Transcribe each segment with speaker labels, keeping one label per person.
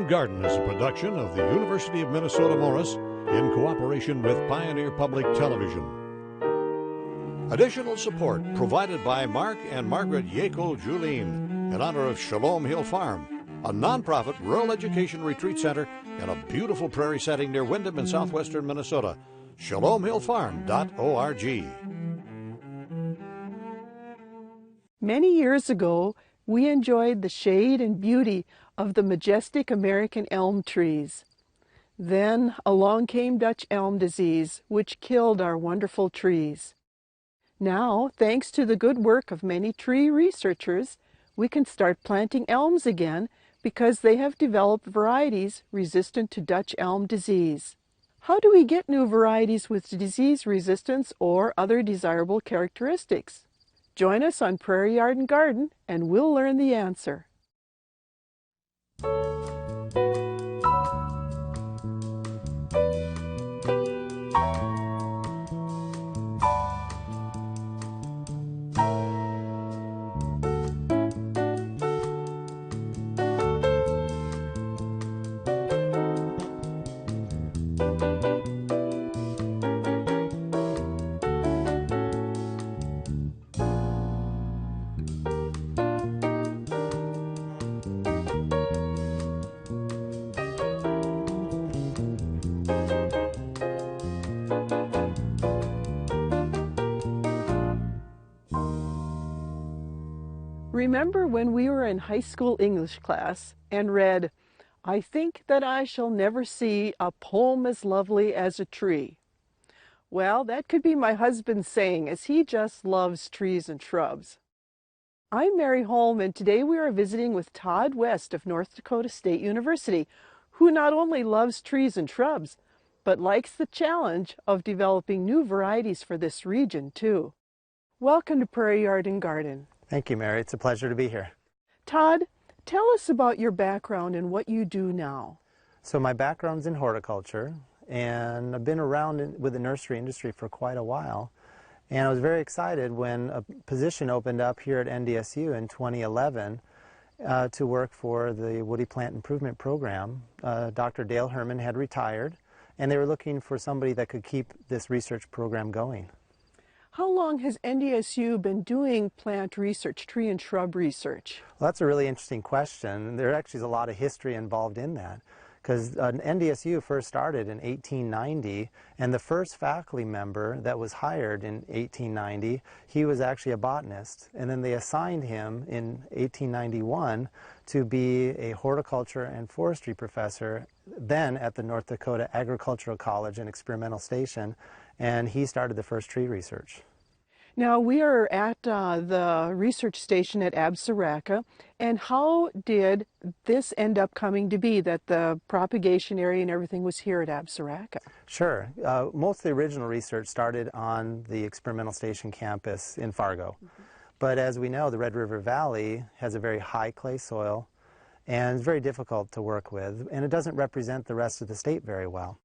Speaker 1: Garden Garden is a production of the University of Minnesota Morris in cooperation with Pioneer Public Television. Additional support provided by Mark and Margaret Yekel Julien in honor of Shalom Hill Farm, a nonprofit rural education retreat center in a beautiful prairie setting near Windham in southwestern Minnesota. ShalomHillFarm.org.
Speaker 2: Many years ago, we enjoyed the shade and beauty of the majestic American elm trees. Then along came Dutch elm disease, which killed our wonderful trees. Now, thanks to the good work of many tree researchers, we can start planting elms again because they have developed varieties resistant to Dutch elm disease. How do we get new varieties with disease resistance or other desirable characteristics? Join us on Prairie Yard and Garden and we'll learn the answer. Remember when we were in high school English class and read, "I think that I shall never see a poem as lovely as a tree." Well, that could be my husband saying, as he just loves trees and shrubs. I'm Mary Holm, and today we are visiting with Todd West of North Dakota State University, who not only loves trees and shrubs, but likes the challenge of developing new varieties for this region, too. Welcome to Prairie Yard and Garden.
Speaker 3: Thank you, Mary. It's a pleasure to be here.
Speaker 2: Todd, tell us about your background and what you do now.
Speaker 3: So my background's in horticulture, and I've been around with the nursery industry for quite a while. And I was very excited when a position opened up here at NDSU in 2011 to work for the Woody Plant Improvement Program. Dr. Dale Herman had retired, and they were looking for somebody that could keep this research program going.
Speaker 2: How long has NDSU been doing plant research, tree and shrub research?
Speaker 3: Well, that's a really interesting question. There actually is a lot of history involved in that, because NDSU first started in 1890, and the first faculty member that was hired in 1890, he was actually a botanist, and then they assigned him in 1891 to be a horticulture and forestry professor then at the North Dakota Agricultural College and Experimental Station, and he started the first tree research.
Speaker 2: Now, we are at the research station at Absaraka, and how did this end up coming to be, that the propagation area and everything was here at Absaraka?
Speaker 3: Sure. Most of the original research started on the Experimental Station campus in Fargo. But as we know, the Red River Valley has a very high clay soil, and it's very difficult to work with, and it doesn't represent the rest of the state very well.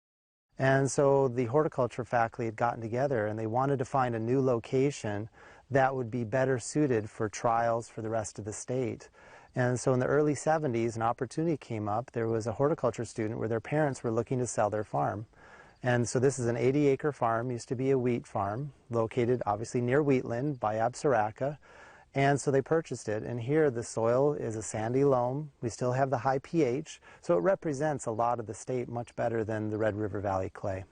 Speaker 3: And so the horticulture faculty had gotten together and they wanted to find a new location that would be better suited for trials for the rest of the state. And so in the early 70s, an opportunity came up. There was a horticulture student where their parents were looking to sell their farm. And so this is an 80-acre farm, used to be a wheat farm, located obviously near Wheatland by Absaraka. And so they purchased it, and here the soil is a sandy loam. We still have the high pH, so it represents a lot of the state much better than the Red River Valley clay.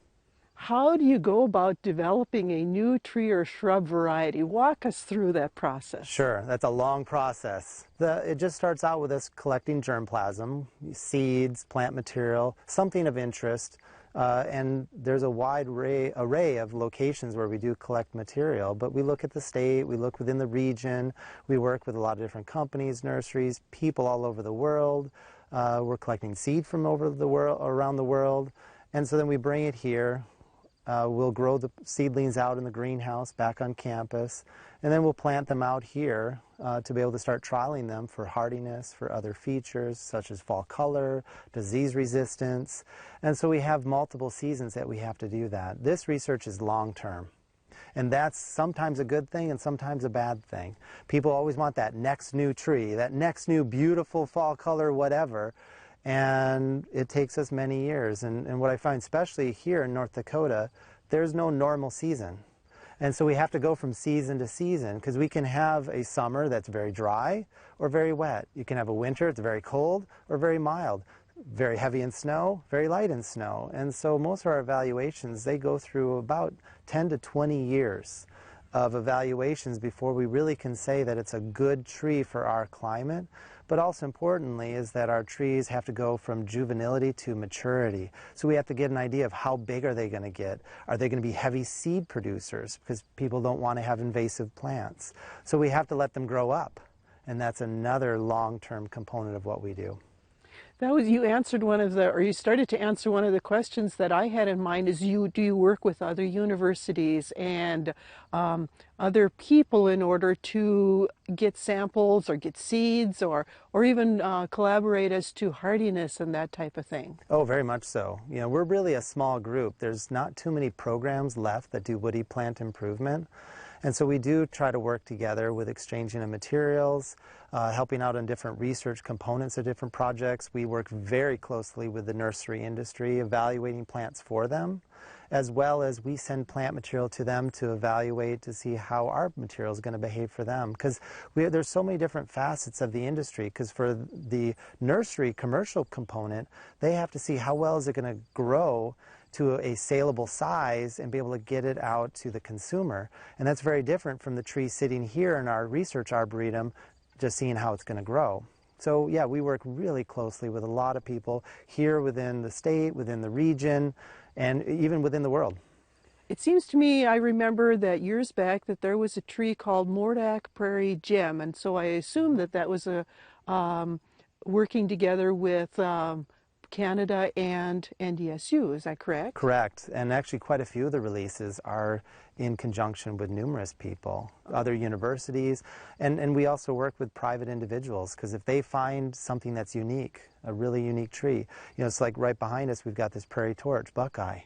Speaker 2: How do you go about developing a new tree or shrub variety? Walk us through that process.
Speaker 3: Sure, that's a long process. It just starts out with us collecting germplasm, seeds, plant material, something of interest. And there's a wide array of locations where we do collect material, but we look at the state, we look within the region, we work with a lot of different companies, nurseries, people all over the world. We're collecting seed from around the world, and so then we bring it here. We'll grow the seedlings out in the greenhouse back on campus, and then we'll plant them out here to be able to start trialing them for hardiness, for other features such as fall color, disease resistance. And so we have multiple seasons that we have to do that. This research is long-term, and that's sometimes a good thing and sometimes a bad thing. People always want that next new tree, that next new beautiful fall color, whatever. and it takes us many years. And what I find, especially here in North Dakota, there's no normal season. And so we have to go from season to season, because we can have a summer that's very dry or very wet. You can have a winter that's very cold or very mild, very heavy in snow, very light in snow. And so most of our evaluations, they go through about 10 to 20 years of evaluations before we really can say that it's a good tree for our climate. But also importantly is that our trees have to go from juvenility to maturity. So we have to get an idea of how big are they going to get. Are they going to be heavy seed producers? Because people don't want to have invasive plants. So we have to let them grow up. And that's another long-term component of what we do.
Speaker 2: You answered one of the, or you started to answer one of the questions that I had in mind is do you work with other universities and other people in order to get samples or get seeds or even collaborate as to hardiness and that type of thing?
Speaker 3: Oh, very much so. You know, we're really a small group. There's not too many programs left that do woody plant improvement. And so we do try to work together with exchanging of materials, helping out on different research components of different projects. We work very closely with the nursery industry, evaluating plants for them, as well as we send plant material to them to evaluate to see how our material is going to behave for them. Because there's so many different facets of the industry, because for the nursery commercial component, they have to see how well is it going to grow to a saleable size and be able to get it out to the consumer. And that's very different from the tree sitting here in our research arboretum, just seeing how it's going to grow. So yeah, we work really closely with a lot of people here within the state, within the region, and even within the world.
Speaker 2: It seems to me, I remember that years back that there was a tree called Mordack Prairie Gem, and so I assume that that was a working together with Canada and NDSU, is that correct?
Speaker 3: Correct, and actually quite a few of the releases are in conjunction with numerous people, other universities, and we also work with private individuals, because if they find something that's unique, a really unique tree, you know, it's like right behind us we've got this prairie torch, Buckeye.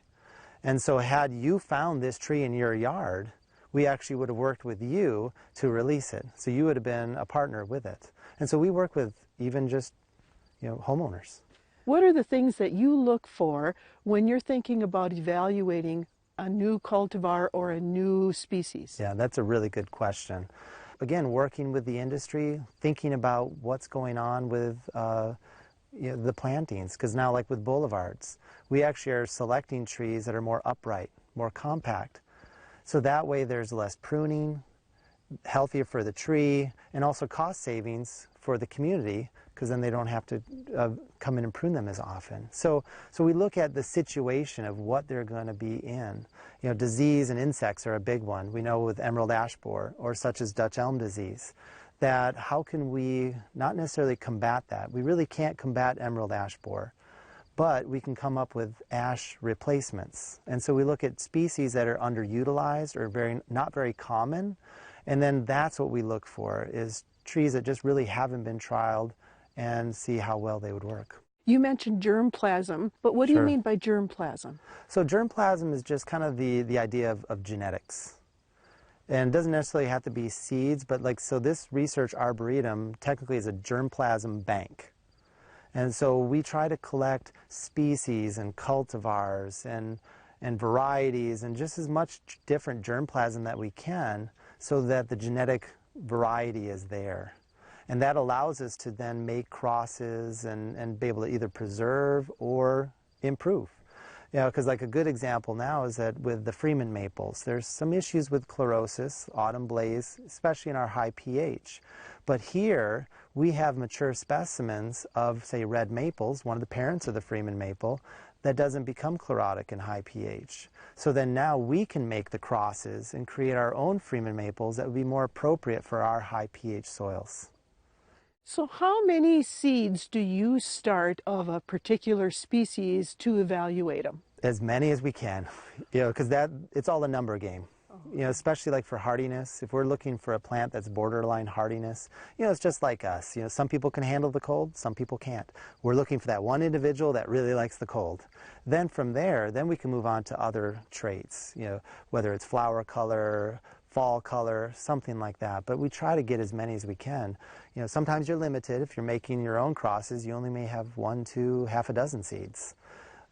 Speaker 3: And so had you found this tree in your yard, we actually would have worked with you to release it. So you would have been a partner with it. And so we work with even just, you know, homeowners.
Speaker 2: What are the things that you look for when you're thinking about evaluating a new cultivar or a new species?
Speaker 3: Yeah, that's a really good question. Again, working with the industry, thinking about what's going on with you know, the plantings, because now like with boulevards, we actually are selecting trees that are more upright, more compact. So that way there's less pruning, healthier for the tree, and also cost savings for the community, because then they don't have to come in and prune them as often. So we look at the situation of what they're going to be in. You know, disease and insects are a big one. We know with emerald ash borer, or such as Dutch elm disease, that how can we not necessarily combat that? We really can't combat emerald ash borer, but we can come up with ash replacements. And so we look at species that are underutilized or not very common, and then that's what we look for, is trees that just really haven't been trialed, and see how well they would work.
Speaker 2: You mentioned germplasm, but what do you mean by germplasm?
Speaker 3: So germplasm is just kind of the idea of genetics. And it doesn't necessarily have to be seeds, but like, so this research arboretum technically is a germplasm bank. And so we try to collect species and cultivars and varieties and just as much different germplasm that we can, so that the genetic variety is there. And that allows us to then make crosses and be able to either preserve or improve. You know, because like a good example now is that with the Freeman maples, there's some issues with chlorosis, autumn blaze, especially in our high pH. But here we have mature specimens of, say, red maples, one of the parents of the Freeman maple, that doesn't become chlorotic in high pH. So then now we can make the crosses and create our own Freeman maples that would be more appropriate for our high pH soils.
Speaker 2: So how many seeds do you start of a particular species to evaluate them?
Speaker 3: As many as we can, you know, because it's all a number game. You know, especially like for hardiness, if we're looking for a plant that's borderline hardiness, you know, it's just like us. You know, some people can handle the cold, some people can't. We're looking for that one individual that really likes the cold. Then from there, then we can move on to other traits, you know, whether it's flower color, fall color, something like that. But we try to get as many as we can. You know, sometimes you're limited. If you're making your own crosses, you only may have 1, 2, half a dozen seeds.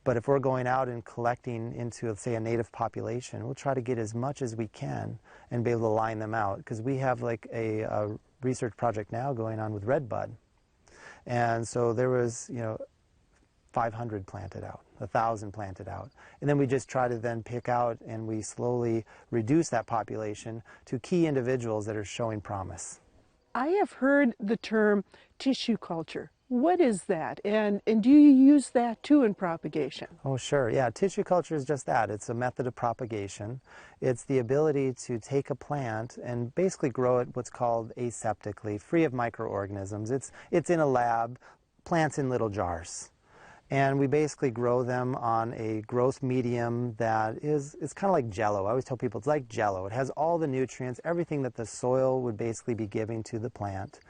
Speaker 3: But if we're going out and collecting into, let's say, a native population, we'll try to get as much as we can and be able to line them out. Because we have like a research project now going on with redbud. And so there was, you know, 500 planted out, 1,000 planted out. And then we just try to then pick out, and we slowly reduce that population to key individuals that are showing promise.
Speaker 2: I have heard the term tissue culture. What is that? And do you use that too in propagation?
Speaker 3: Oh, sure. Yeah, tissue culture is just that. It's a method of propagation. It's the ability to take a plant and basically grow it what's called aseptically, free of microorganisms. It's in a lab, plants in little jars. And we basically grow them on a growth medium that it's kind of like Jell-O. I always tell people it's like Jell-O. It has all the nutrients, everything that the soil would basically be giving to the plant.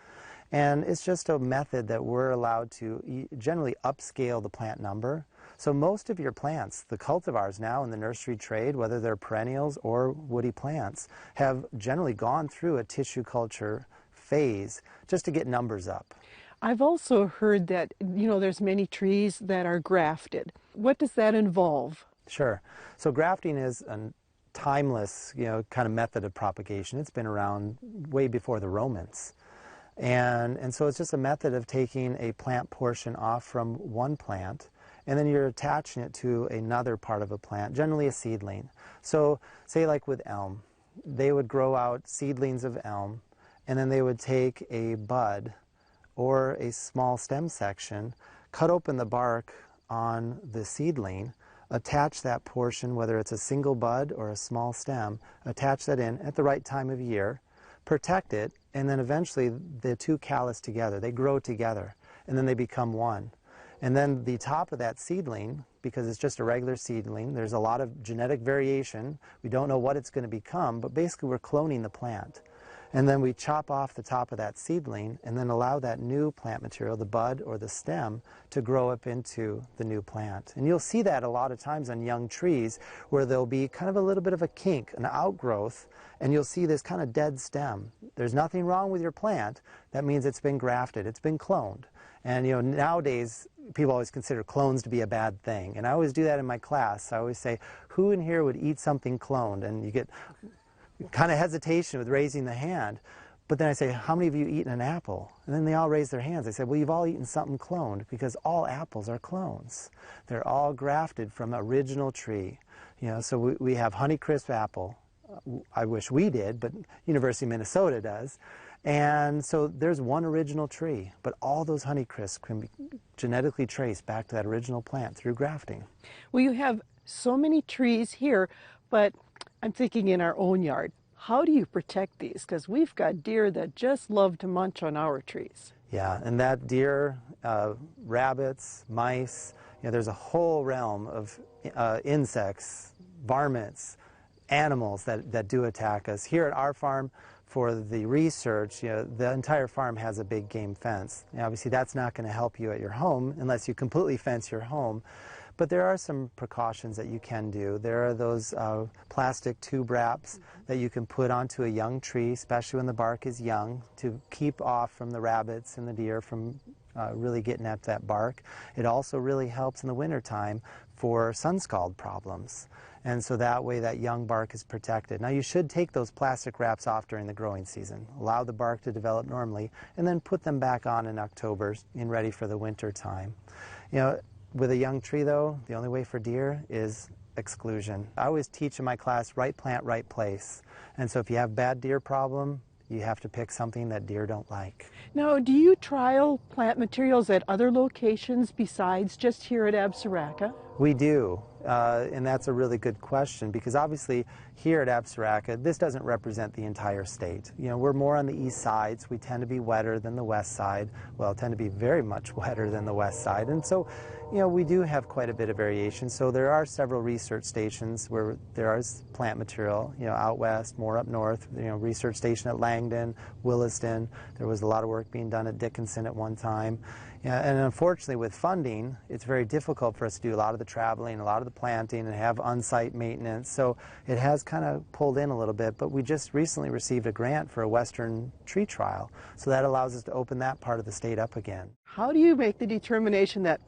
Speaker 3: And it's just a method that we're allowed to generally upscale the plant number. So most of your plants, the cultivars now in the nursery trade, whether they're perennials or woody plants, have generally gone through a tissue culture phase just to get numbers up.
Speaker 2: I've also heard that, you know, there's many trees that are grafted. What does that involve?
Speaker 3: Sure. So grafting is a timeless, you know, kind of method of propagation. It's been around way before the Romans. And so it's just a method of taking a plant portion off from one plant, and then you're attaching it to another part of a plant, generally a seedling. So say like with elm, they would grow out seedlings of elm, and then they would take a bud or a small stem section, cut open the bark on the seedling, attach that portion, whether it's a single bud or a small stem, attach that in at the right time of year, protect it, and then eventually the two callus together. They grow together, and then they become one. And then the top of that seedling, because it's just a regular seedling, there's a lot of genetic variation. We don't know what it's going to become, but basically we're cloning the plant. And then we chop off the top of that seedling and then allow that new plant material, the bud or the stem, to grow up into the new plant. And you'll see that a lot of times on young trees where there'll be kind of a little bit of a kink, an outgrowth, and you'll see this kind of dead stem. There's nothing wrong with your plant. That means it's been grafted, it's been cloned. And you know, nowadays people always consider clones to be a bad thing. And I always do that in my class. I always say, who in here would eat something cloned? And you get kind of hesitation with raising the hand. But then I say, how many of you eaten an apple? And then they all raise their hands. I said, well, you've all eaten something cloned, because all apples are clones. They're all grafted from original tree. You know, so we have Honeycrisp apple. I wish we did, but University of Minnesota does. And so there's one original tree, but all those Honeycrisps can be genetically traced back to that original plant through grafting.
Speaker 2: Well, you have so many trees here, but I'm thinking in our own yard. How do you protect these? Because we've got deer that just love to munch on our trees.
Speaker 3: Yeah, and that deer, rabbits, mice, you know, there's a whole realm of insects, varmints, animals that do attack us. Here at our farm, for the research, you know, the entire farm has a big game fence. Now, obviously, that's not going to help you at your home unless you completely fence your home. But there are some precautions that you can do. There are those plastic tube wraps that you can put onto a young tree, especially when the bark is young, to keep off from the rabbits and the deer from really getting at that bark. It also really helps in the wintertime for sun scald problems. And so that way that young bark is protected. Now you should take those plastic wraps off during the growing season, allow the bark to develop normally, and then put them back on in October and ready for the winter time. You know, with a young tree though, the only way for deer is exclusion. I always teach in my class, right plant, right place. And so if you have bad deer problem, you have to pick something that deer don't like.
Speaker 2: Now, do you trial plant materials at other locations besides just here at Absaraka?
Speaker 3: We do, and that's a really good question, because obviously here at Absaraka, this doesn't represent the entire state. You know, we're more on the east sides. We tend to be wetter than the west side. Well, tend to be very much wetter than the west side. And so, you know, we do have quite a bit of variation. So there are several research stations where there is plant material, you know, out west, more up north, you know, research station at Langdon, Williston. There was a lot of work being done at Dickinson at one time. And unfortunately with funding, it's very difficult for us to do a lot of the traveling, a lot of the planting, and have on-site maintenance. So it has kind of pulled in a little bit, but we just recently received a grant for a western tree trial, so that allows us to open that part of the state up again.
Speaker 2: How do you make the determination that,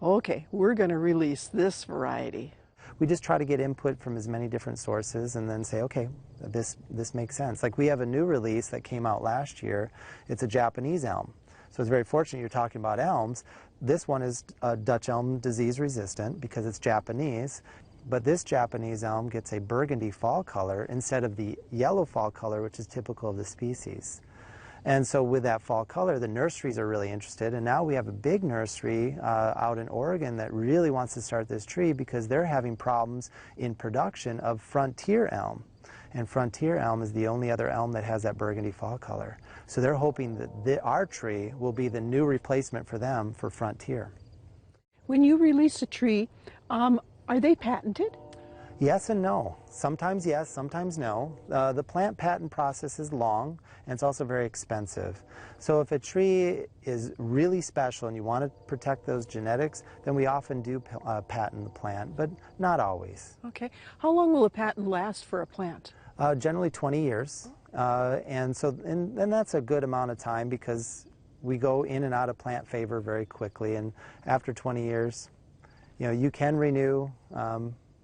Speaker 2: okay, we're going to release this variety?
Speaker 3: We just try to get input from as many different sources and then say, okay, this makes sense. Like we have a new release that came out last year. It's a Japanese elm. So it's very fortunate you're talking about elms. This one is Dutch elm disease resistant because it's Japanese, but this Japanese elm gets a burgundy fall color instead of the yellow fall color, which is typical of the species. And so with that fall color, the nurseries are really interested, and now we have a big nursery out in Oregon that really wants to start this tree because they're having problems in production of frontier elm. And frontier elm is the only other elm that has that burgundy fall color. So they're hoping that our tree will be the new replacement for them for frontier.
Speaker 2: When you release a tree, are they patented?
Speaker 3: Yes and no. Sometimes yes, sometimes no. The plant patent process is long, and it's also very expensive. So if a tree is really special and you want to protect those genetics, then we often do patent the plant, but not always.
Speaker 2: Okay. How long will a patent last for a plant?
Speaker 3: Generally 20 years. And that's a good amount of time because we go in and out of plant favor very quickly, and after 20 years, you can renew.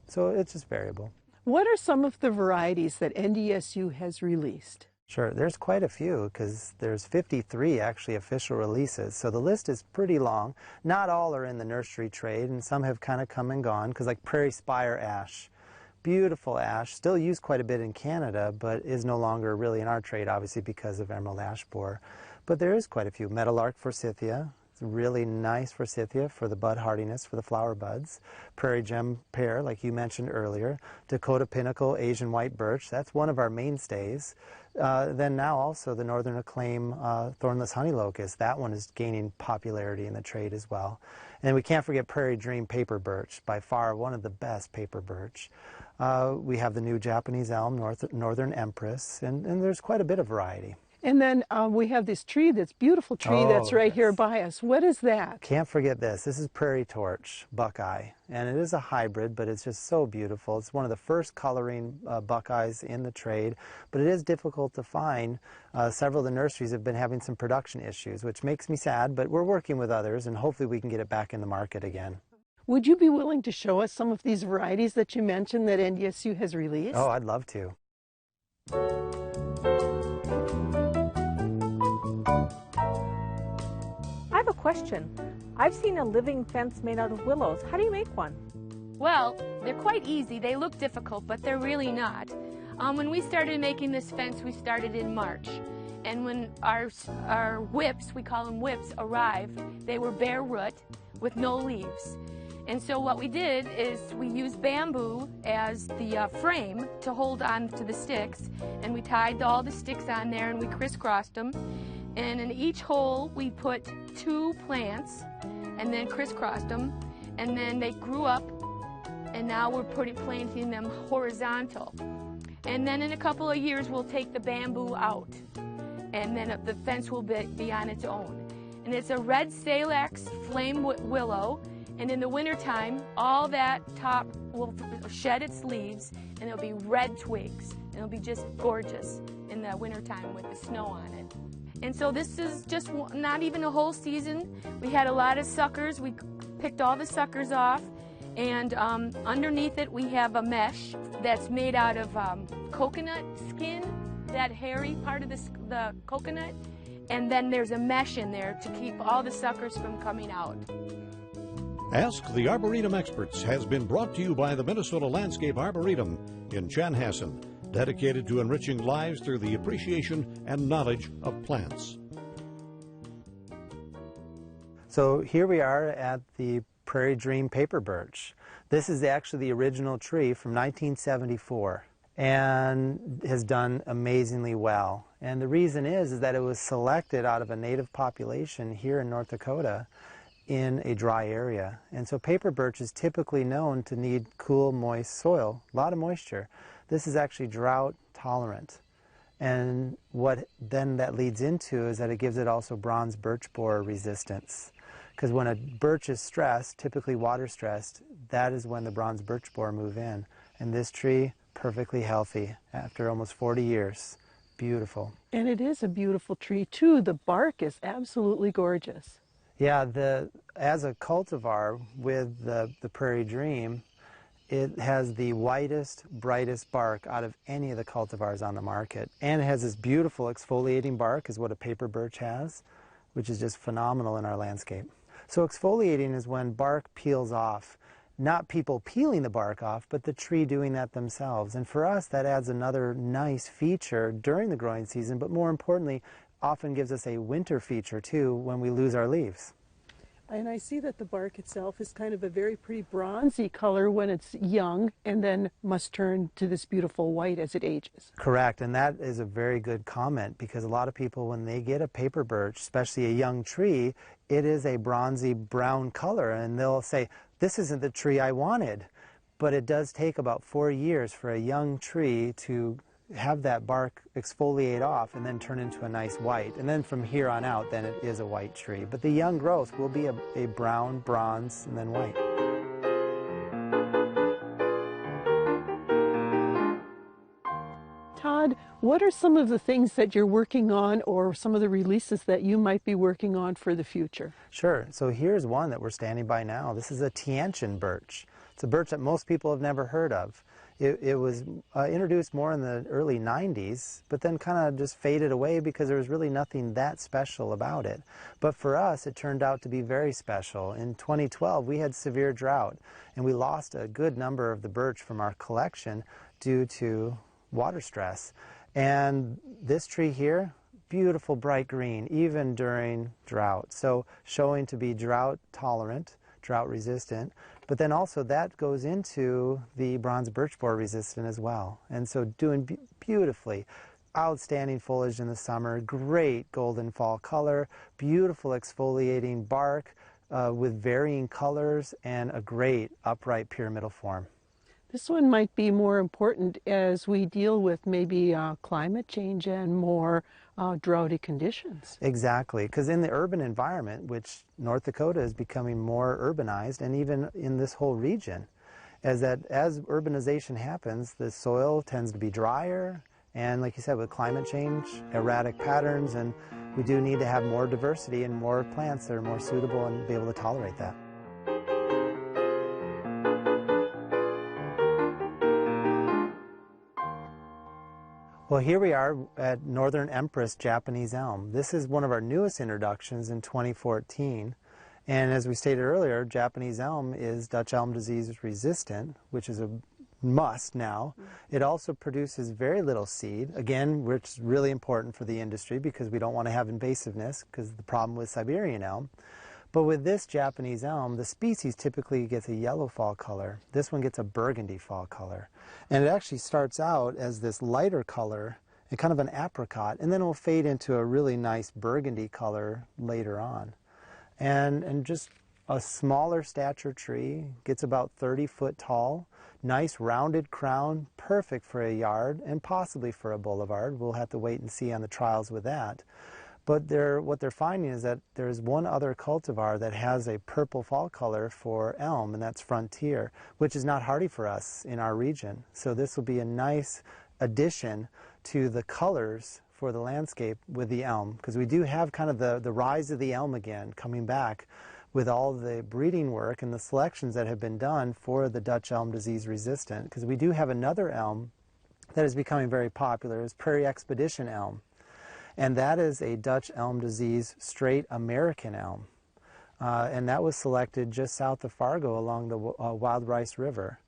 Speaker 3: So it's just variable.
Speaker 2: What are some of the varieties that NDSU has released?
Speaker 3: Sure, there's quite a few because there's 53 actually official releases. So the list is pretty long. Not all are in the nursery trade, and some have kind of come and gone because like Prairie Spire ash, beautiful ash, still used quite a bit in Canada, but is no longer really in our trade, obviously because of emerald ash borer. But there is quite a few. Meadowlark forsythia. It's really nice forsythia for the bud hardiness for the flower buds. Prairie gem pear, like you mentioned earlier. Dakota pinnacle Asian white birch, that's one of our mainstays. Then now also the northern acclaim thornless honey locust, that one is gaining popularity in the trade as well. And we can't forget Prairie Dream paper birch, by far one of the best paper birch. We have the new Japanese elm, Northern Empress, and there's quite a bit of variety.
Speaker 2: And then we have this tree, this beautiful tree that's right here by us. What is that?
Speaker 3: Can't forget this. This is Prairie Torch Buckeye, and it is a hybrid, but it's just so beautiful. It's one of the first coloring buckeyes in the trade, but it is difficult to find. Several of the nurseries have been having some production issues, which makes me sad, but we're working with others, and hopefully we can get it back in the market again.
Speaker 2: Would you be willing to show us some of these varieties that you mentioned that NDSU has released?
Speaker 3: Oh, I'd love to.
Speaker 4: I have a question. I've seen a living fence made out of willows. How do you make one?
Speaker 5: Well, they're quite easy. They look difficult, but they're really not. When we started making this fence, we started in March. And when our whips, we call them whips, arrived, they were bare root with no leaves. And so what we did is we used bamboo as the frame to hold on to the sticks, and we tied all the sticks on there and we crisscrossed them. And in each hole we put 2 plants and then crisscrossed them, and then they grew up, and now we're planting them horizontal. And then in a couple of years we'll take the bamboo out, and then the fence will be on its own. And it's a red Salix flame willow, and in the wintertime all that top will shed its leaves and there'll be red twigs, and it'll be just gorgeous in the wintertime with the snow on it. And so this is just not even a whole season. We had a lot of suckers. We picked all the suckers off, and underneath it we have a mesh that's made out of coconut skin, that hairy part of the coconut, and then there's a mesh in there to keep all the suckers from coming out.
Speaker 1: Ask the Arboretum Experts has been brought to you by the Minnesota Landscape Arboretum in Chanhassen, dedicated to enriching lives through the appreciation and knowledge of plants.
Speaker 3: So here we are at the Prairie Dream paper birch. This is actually the original tree from 1974 and has done amazingly well. And the reason is that it was selected out of a native population here in North Dakota in a dry area. And so paper birch is typically known to need cool, moist soil, a lot of moisture. This is actually drought tolerant. And what then that leads into is that it gives it also bronze birch borer resistance. Because when a birch is stressed, typically water stressed, that is when the bronze birch borer move in. And this tree perfectly healthy after almost 40 years. Beautiful.
Speaker 2: And it is a beautiful tree too. The bark is absolutely gorgeous.
Speaker 3: Yeah, as a cultivar with the Prairie Dream, it has the whitest, brightest bark out of any of the cultivars on the market. And it has this beautiful exfoliating bark, is what a paper birch has, which is just phenomenal in our landscape. So exfoliating is when bark peels off. Not people peeling the bark off, but the tree doing that themselves. And for us, that adds another nice feature during the growing season, but more importantly, often gives us a winter feature too when we lose our leaves.
Speaker 2: And I see that the bark itself is kind of a very pretty bronzy color when it's young, and then must turn to this beautiful white as it ages.
Speaker 3: Correct, and that is a very good comment, because a lot of people, when they get a paper birch, especially a young tree, it is a bronzy brown color, and they'll say, this isn't the tree I wanted. But it does take about 4 years for a young tree to have that bark exfoliate off and then turn into a nice white. And then from here on out, then it is a white tree. But the young growth will be a brown, bronze, and then white.
Speaker 2: Todd, what are some of the things that you're working on, or some of the releases that you might be working on for the future?
Speaker 3: Sure. So here's one that we're standing by now. This is a Tiantian birch. It's a birch that most people have never heard of. It was introduced more in the early 90s, but then kind of just faded away because there was really nothing that special about it. But for us, it turned out to be very special. In 2012, we had severe drought, and we lost a good number of the birch from our collection due to water stress. And this tree here, beautiful bright green, even during drought. So showing to be drought tolerant, drought resistant, but then also that goes into the bronze birch borer resistant as well. And so doing beautifully. Outstanding foliage in the summer, great golden fall color, beautiful exfoliating bark with varying colors, and a great upright pyramidal form.
Speaker 2: This one might be more important as we deal with maybe climate change and more droughty conditions.
Speaker 3: Exactly, because in the urban environment, which North Dakota is becoming more urbanized, and even in this whole region, as urbanization happens, the soil tends to be drier, and like you said, with climate change, erratic patterns, and we do need to have more diversity and more plants that are more suitable and be able to tolerate that. Well, here we are at Northern Empress Japanese elm. This is one of our newest introductions in 2014. And as we stated earlier, Japanese elm is Dutch elm disease resistant, which is a must now. It also produces very little seed, again, which is really important for the industry because we don't want to have invasiveness, because of the problem with Siberian elm. But with this Japanese elm, the species typically gets a yellow fall color. This one gets a burgundy fall color. And it actually starts out as this lighter color and kind of an apricot, and then it will fade into a really nice burgundy color later on. And just a smaller stature tree, gets about 30 foot tall, nice rounded crown, perfect for a yard and possibly for a boulevard. We'll have to wait and see on the trials with that. But what they're finding is that there's one other cultivar that has a purple fall color for elm, and that's Frontier, which is not hardy for us in our region. So this will be a nice addition to the colors for the landscape with the elm, because we do have kind of the rise of the elm again coming back with all the breeding work and the selections that have been done for the Dutch elm disease resistant, because we do have another elm that is becoming very popular, is Prairie Expedition elm. And that is a Dutch elm disease straight American elm. And that was selected just south of Fargo along the Wild Rice River.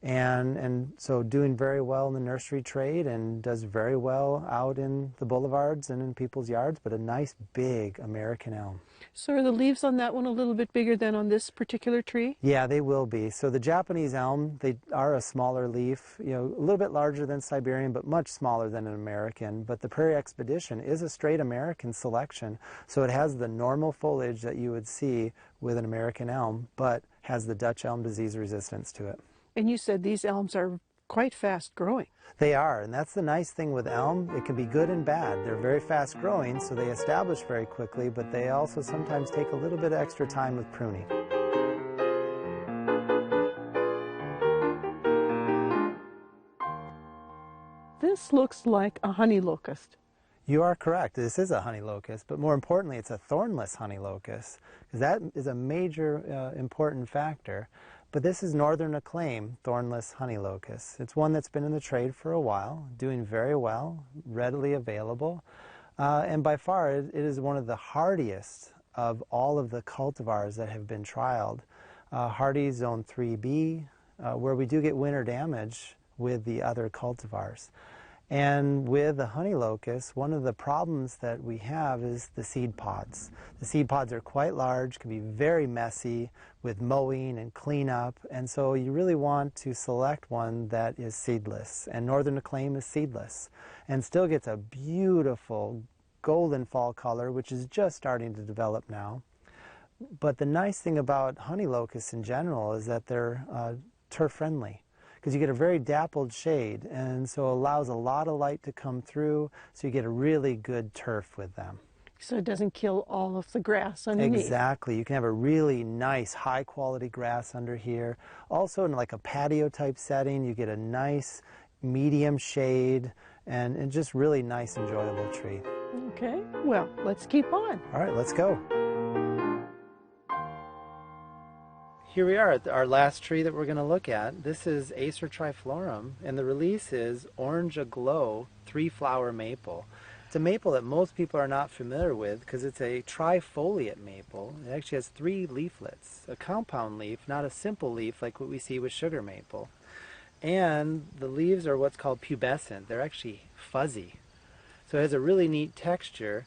Speaker 3: And so doing very well in the nursery trade and does very well out in the boulevards and in people's yards, but a nice big American elm.
Speaker 2: So are the leaves on that one a little bit bigger than on this particular tree?
Speaker 3: Yeah, they will be. So the Japanese elm, they are a smaller leaf, a little bit larger than Siberian, but much smaller than an American. But the Prairie Expedition is a straight American selection. So it has the normal foliage that you would see with an American elm, but has the Dutch elm disease resistance to it.
Speaker 2: And you said these elms are quite fast growing.
Speaker 3: They are, and that's the nice thing with elm. It can be good and bad. They're very fast growing, so they establish very quickly, but they also sometimes take a little bit of extra time with pruning.
Speaker 2: This looks like a honey locust.
Speaker 3: You are correct. This is a honey locust, but more importantly, it's a thornless honey locust, because that is a major important factor. But this is Northern Acclaim thornless honey locust. It's one that's been in the trade for a while, doing very well, readily available, and by far it is one of the hardiest of all of the cultivars that have been trialed. Hardy Zone 3B, where we do get winter damage with the other cultivars. And with the honey locust, one of the problems that we have is the seed pods. The seed pods are quite large, can be very messy with mowing and cleanup, and so you really want to select one that is seedless. And Northern Acclaim is seedless and still gets a beautiful golden fall color, which is just starting to develop now. But the nice thing about honey locusts in general is that they're turf friendly, because you get a very dappled shade, and so it allows a lot of light to come through, so you get a really good turf with them.
Speaker 2: So it doesn't kill all of the grass underneath.
Speaker 3: Exactly. You can have a really nice, high-quality grass under here. Also, in like a patio type setting, you get a nice medium shade and just really nice, enjoyable tree.
Speaker 2: Okay, well, let's keep on.
Speaker 3: All right, let's go. Here we are at our last tree that we're going to look at. This is Acer triflorum, and the release is Orange Aglow 3-flower maple. It's a maple that most people are not familiar with because it's a trifoliate maple. It actually has 3 leaflets, a compound leaf, not a simple leaf like what we see with sugar maple. And the leaves are what's called pubescent. They're actually fuzzy. So it has a really neat texture.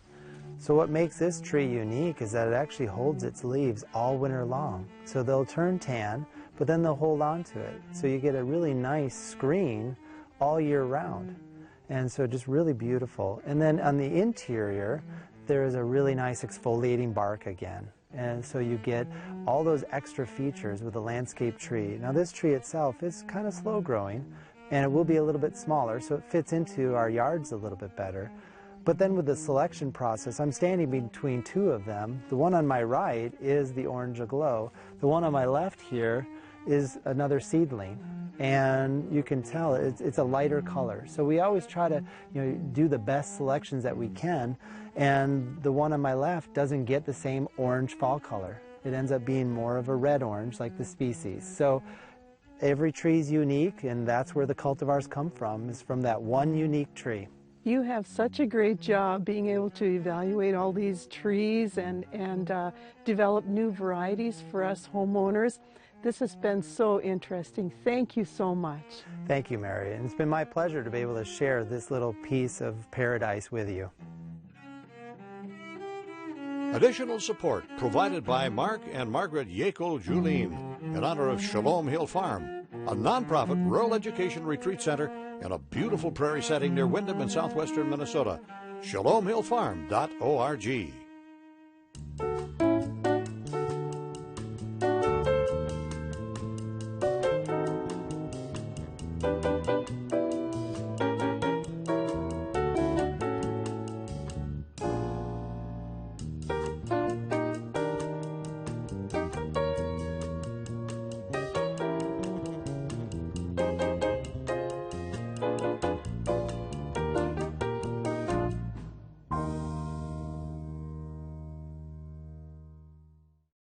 Speaker 3: So what makes this tree unique is that it actually holds its leaves all winter long. So they'll turn tan, but then they'll hold on to it. So you get a really nice screen all year round. And so just really beautiful. And then on the interior, there is a really nice exfoliating bark again. And so you get all those extra features with a landscape tree. Now this tree itself is kind of slow growing, and it will be a little bit smaller, so it fits into our yards a little bit better. But then with the selection process, I'm standing between 2 of them. The one on my right is the Orange Aglow. The one on my left here is another seedling. And you can tell it's a lighter color. So we always try to do the best selections that we can. And the one on my left doesn't get the same orange fall color. It ends up being more of a red-orange like the species. So every tree is unique, and that's where the cultivars come from, is from that one unique tree.
Speaker 2: You have such a great job being able to evaluate all these trees and develop new varieties for us homeowners. This has been so interesting. Thank you so much.
Speaker 3: Thank you, Mary. And it's been my pleasure to be able to share this little piece of paradise with you.
Speaker 1: Additional support provided by Mark and Margaret Yekel Julien in honor of Shalom Hill Farm, a nonprofit rural education retreat center in a beautiful prairie setting near Windham in southwestern Minnesota. ShalomHillFarm.org.